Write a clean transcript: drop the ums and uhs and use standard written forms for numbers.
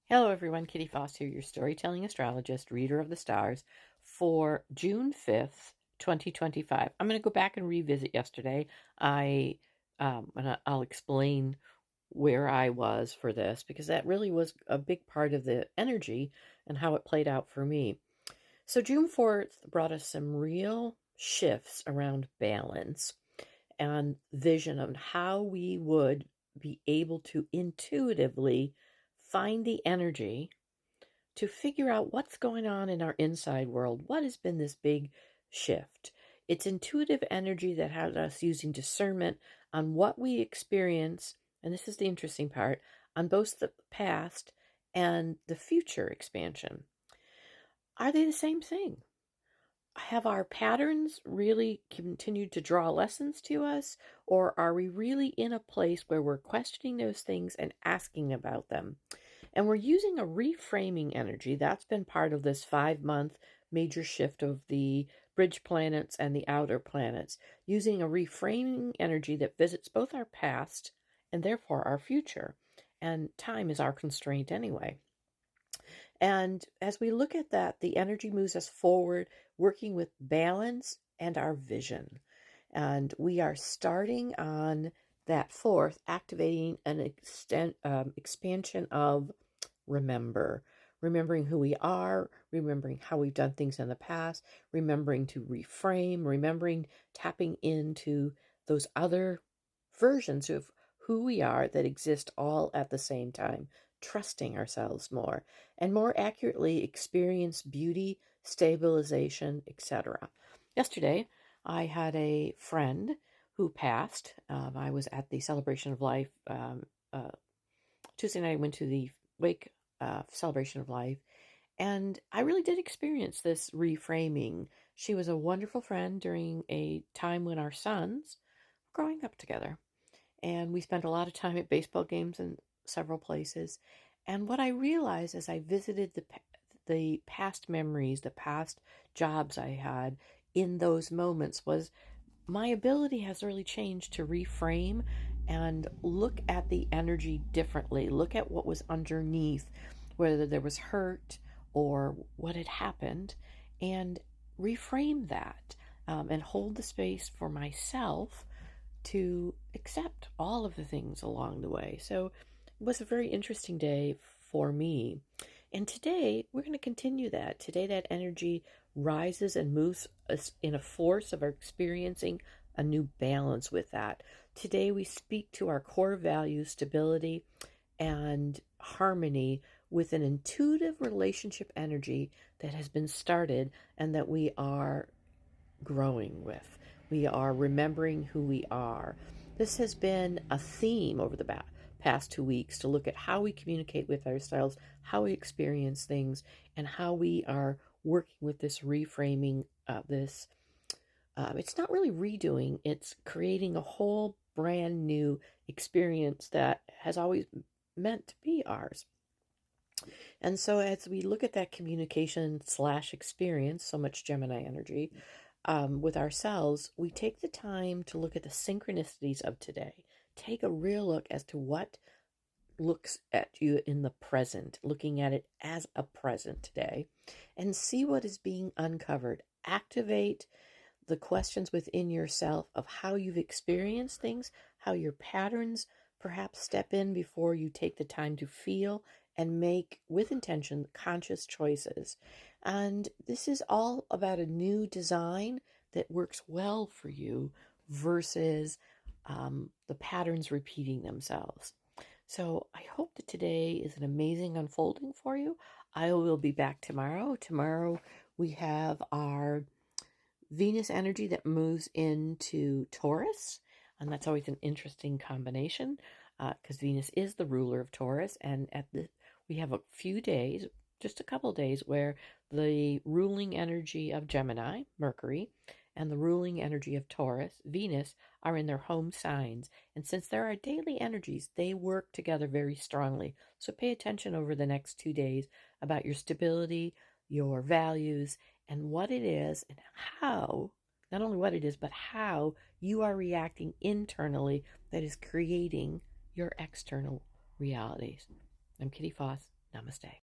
Hello, everyone. Kitty Foss here, your storytelling astrologist, reader of the stars, for June 5th, 2025. I'm going to go back and revisit yesterday. I'll explain where I was for this because that really was a big part of the energy and how it played out for me. So, June 4th brought us some real shifts around balance and vision of how we would be able to intuitively find the energy to figure out what's going on in our inside world. What has been this big shift? It's intuitive energy that has us using discernment on what we experience, and this is the interesting part, on both the past and the future expansion. Are they the same thing? Have our patterns really continued to draw lessons to us, or are we really in a place where we're questioning those things and asking about them? And we're using a reframing energy. That's been part of this 5 month major shift of the bridge planets and the outer planets, using a reframing energy that visits both our past and therefore our future. And time is our constraint anyway. And as we look at that, the energy moves us forward, working with balance and our vision. And we are starting on that fourth, activating an expansion of remembering who we are, remembering how we've done things in the past, remembering to reframe, remembering tapping into those other versions of who we are that exist all at the same time, trusting ourselves more, and more accurately experience beauty, stabilization, etc. Yesterday, I had a friend who passed. I was at the celebration of life. Tuesday night, I went to the wake celebration of life, and I really did experience this reframing. She was a wonderful friend during a time when our sons were growing up together. And we spent a lot of time at baseball games in several places. And what I realized as I visited the past memories, the past jobs I had in those moments was my ability has really changed to reframe and look at the energy differently, look at what was underneath, whether there was hurt or what had happened, and reframe that and hold the space for myself to accept all of the things along the way. So it was a very interesting day for me. And today we're going to continue that. Today that energy rises and moves us in a force of our experiencing a new balance with that. Today we speak to our core values, stability and harmony with an intuitive relationship energy that has been started and that we are growing with. We are remembering who we are. This has been a theme over the past 2 weeks to look at how we communicate with ourselves, how we experience things, and how we are working with this reframing of this. It's not really redoing, it's creating a whole brand new experience that has always meant to be ours. And so, as we look at that communication slash experience, so much Gemini energy, with ourselves, we take the time to look at the synchronicities of today. Take a real look as to what looks at you in the present, looking at it as a present today, and see what is being uncovered. Activate the questions within yourself of how you've experienced things, how your patterns perhaps step in before you take the time to feel and make, with intention, conscious choices. And this is all about a new design that works well for you versus the patterns repeating themselves. So I hope that today is an amazing unfolding for you. I will be back tomorrow. Tomorrow we have our Venus energy that moves into Taurus, and that's always an interesting combination because Venus is the ruler of Taurus, and we have a few days, just a couple days, where the ruling energy of Gemini, Mercury, and the ruling energy of Taurus, Venus, are in their home signs. And since there are daily energies, they work together very strongly. So pay attention over the next 2 days about your stability, your values, and what it is and how, not only what it is, but how you are reacting internally that is creating your external realities. I'm Kitty Foss. Namaste.